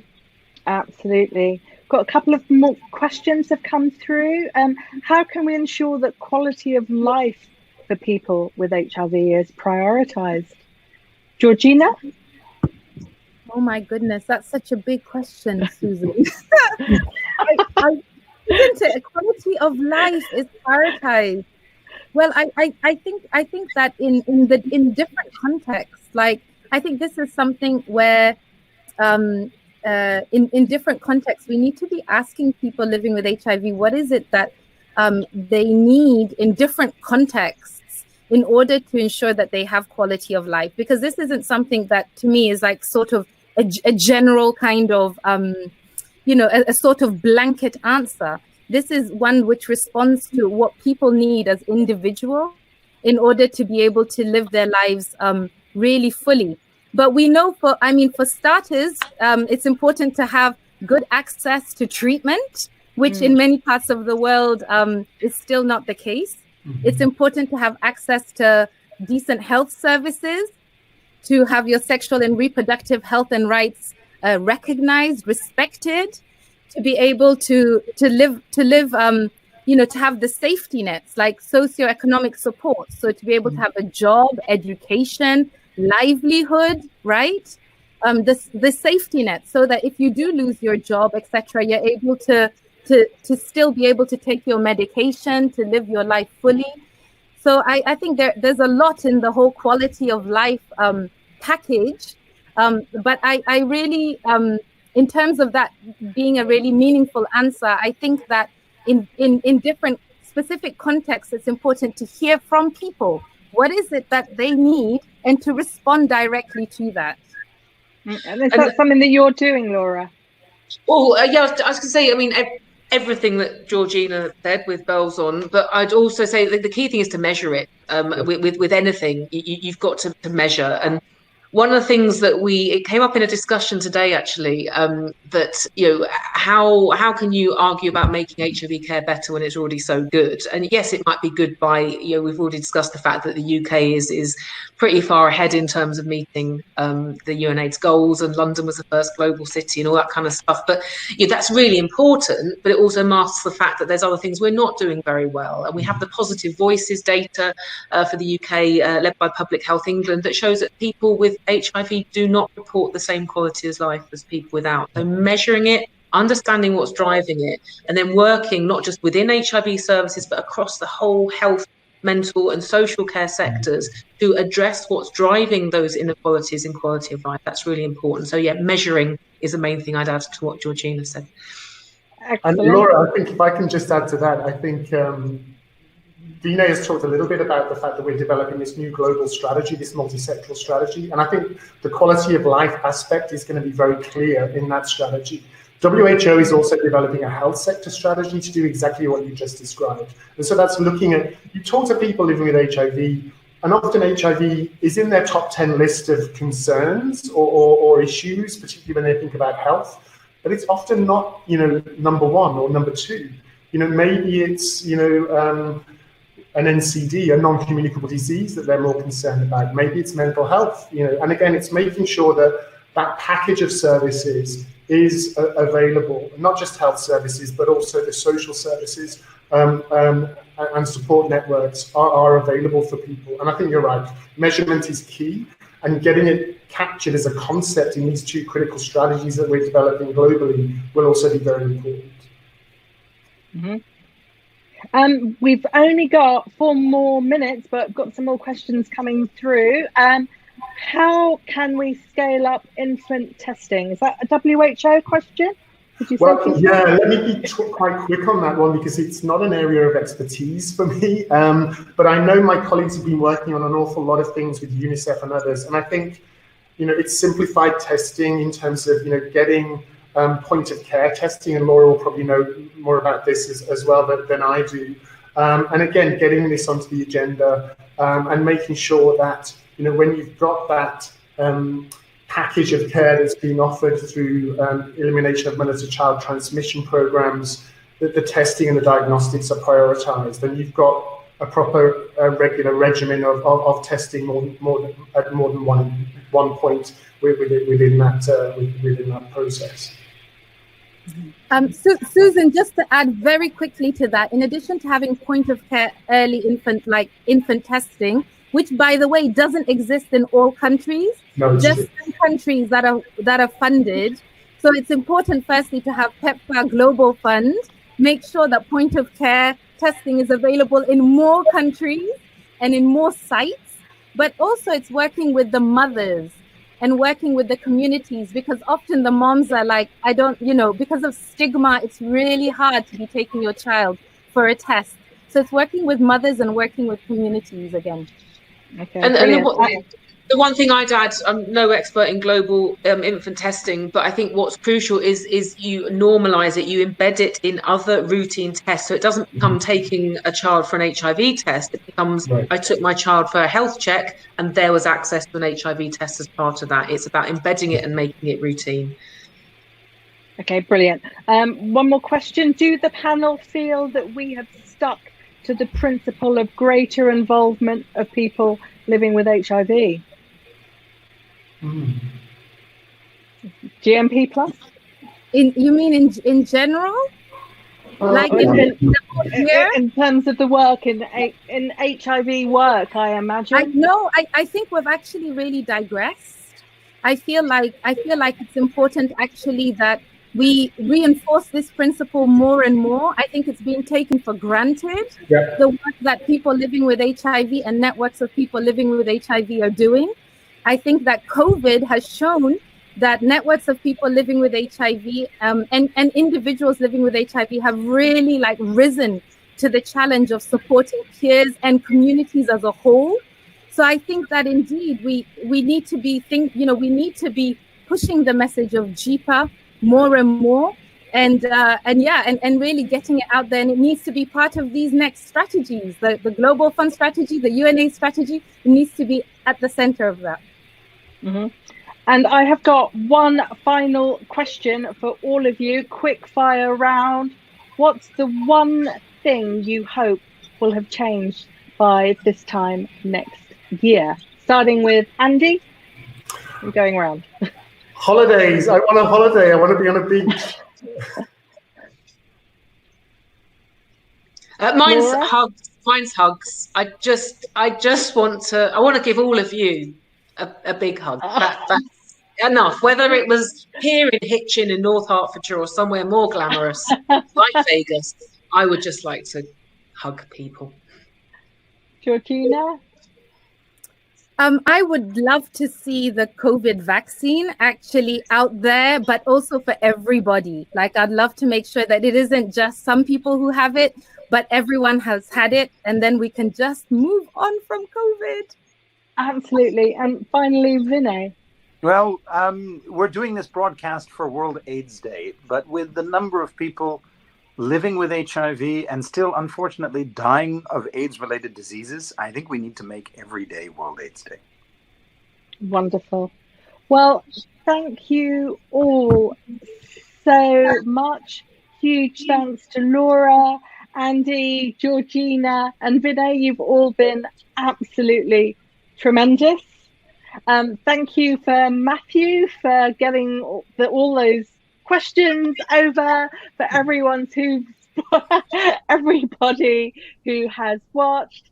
Absolutely. Got a couple of more questions have come through. How can we ensure that quality of life for people with HIV is prioritized? Georgina? Oh my goodness, that's such a big question, Susan. Isn't it? Quality of life is prioritized. Well, I think that in different contexts, like I think this is something where in different contexts we need to be asking people living with HIV what is it that they need in different contexts in order to ensure that they have quality of life, because this isn't something that to me is like sort of a general kind of a sort of blanket answer. This is one which responds to what people need as individuals in order to be able to live their lives really fully. But we know for starters, it's important to have good access to treatment, which in many parts of the world is still not the case. Mm-hmm. It's important to have access to decent health services, to have your sexual and reproductive health and rights recognized, respected, to be able to live, to have the safety nets like socioeconomic support. So to be able to have a job, education, livelihood, right? The safety net, so that if you do lose your job, etc., you're able to still be able to take your medication, to live your life fully. So I think there's a lot in the whole quality of life package. But I really, in terms of that being a really meaningful answer, I think that in different specific contexts, it's important to hear from people. What is it that they need, and to respond directly to that. And is that something that you're doing, Laura? Well, yeah, I was going to say, I mean, everything that Georgina said with bells on, but I'd also say that the key thing is to measure it. With anything, you've got to measure. And one of the things that it came up in a discussion today, actually, that, how can you argue about making HIV care better when it's already so good? And yes, it might be good by, we've already discussed the fact that the UK is pretty far ahead in terms of meeting the UNAIDS goals, and London was the first global city and all that kind of stuff. But that's really important, but it also masks the fact that there's other things we're not doing very well. And we have the Positive Voices data for the UK led by Public Health England that shows that people with HIV do not report the same quality of life as people without. So measuring it, understanding what's driving it, and then working not just within HIV services, but across the whole health, mental and social care sectors to address what's driving those inequalities in quality of life. That's really important. So yeah, measuring is the main thing I'd add to what Georgina said. Excellent. And Laura, I think if I can just add to that, I think Vinay has talked a little bit about the fact that we're developing this new global strategy, this multi-sectoral strategy. And I think the quality of life aspect is going to be very clear in that strategy. WHO is also developing a health sector strategy to do exactly what you just described. And so that's looking at, you talk to people living with HIV, and often HIV is in their top 10 list of concerns or issues, particularly when they think about health. But it's often not, number one or number two. Maybe it's, an NCD, a non-communicable disease that they're more concerned about. Maybe it's mental health, and again, it's making sure that that package of services is available, not just health services, but also the social services and support networks are available for people. And I think you're right, measurement is key, and getting it captured as a concept in these two critical strategies that we're developing globally will also be very important. Mm-hmm. We've only got 4 more minutes, but got some more questions coming through. How can we scale up infant testing? Is that a WHO question? Let me be quite quick on that one, because it's not an area of expertise for me. But I know my colleagues have been working on an awful lot of things with UNICEF and others. And I think, it's simplified testing in terms of, getting point of care testing, and Laura will probably know more about this as well than I do. And again, getting this onto the agenda and making sure that, you know, when you've got that package of care that's being offered through elimination of mother-to-child transmission programs, that the testing and the diagnostics are prioritized, and you've got a proper regular regimen of testing at more than one point within that process. Susan, just to add very quickly to that, in addition to having point of care early infant testing, which by the way doesn't exist in all countries, just some countries that are funded. So it's important firstly to have PEPFAR Global Fund, make sure that point of care testing is available in more countries and in more sites, but also it's working with the mothers and working with the communities, because often the moms are like, I don't, you know, because of stigma, it's really hard to be taking your child for a test. So it's working with mothers and working with communities again. Okay. And the one thing I'd add, I'm no expert in global infant testing, but I think what's crucial is you normalize it, you embed it in other routine tests. So it doesn't become taking a child for an HIV test. It becomes, I took my child for a health check and there was access to an HIV test as part of that. It's about embedding it and making it routine. Okay, brilliant. One more question. Do the panel feel that we have stuck to the principle of greater involvement of people living with HIV? GMP plus? You mean in general? Like in terms of the work in HIV work, I imagine. I think we've actually really digressed. I feel like it's important actually that we reinforce this principle more and more. I think it's being taken for granted, the work that people living with HIV and networks of people living with HIV are doing. I think that COVID has shown that networks of people living with HIV and individuals living with HIV have really risen to the challenge of supporting peers and communities as a whole. So I think that indeed we need to be pushing the message of GPA more and more, and really getting it out there. And it needs to be part of these next strategies, the Global Fund strategy, the UNAIDS strategy. It needs to be at the center of that. Mm-hmm. And I have got one final question for all of you, quick fire round. What's the one thing you hope will have changed by this time next year? Starting with Andy, I'm going around. Holidays. I want a holiday. I want to be on a beach. Mine's hugs. Mine's hugs. I just want to give all of you a big hug. That's enough. Whether it was here in Hitchin in North Hertfordshire or somewhere more glamorous like Vegas, I would just like to hug people. Georgina? I would love to see the COVID vaccine actually out there, but also for everybody. I'd love to make sure that it isn't just some people who have it, but everyone has had it, and then we can just move on from COVID. Absolutely. And finally, Vinay. Well, we're doing this broadcast for World AIDS Day, but with the number of people living with HIV and still, unfortunately, dying of AIDS-related diseases, I think we need to make every day World AIDS Day. Wonderful. Well, thank you all so much. Huge thanks to Laura, Andy, Georgina, and Vinay. You've all been absolutely tremendous. Thank you for Matthew for getting all those questions over, for everybody who has watched.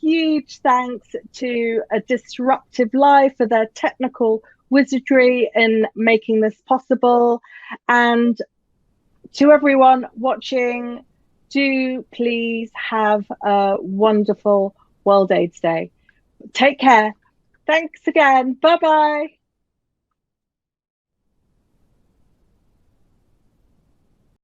Huge thanks to A Disruptive Live for their technical wizardry in making this possible, and to everyone watching, do please have a wonderful World AIDS Day. Take care. Thanks again. Bye-bye.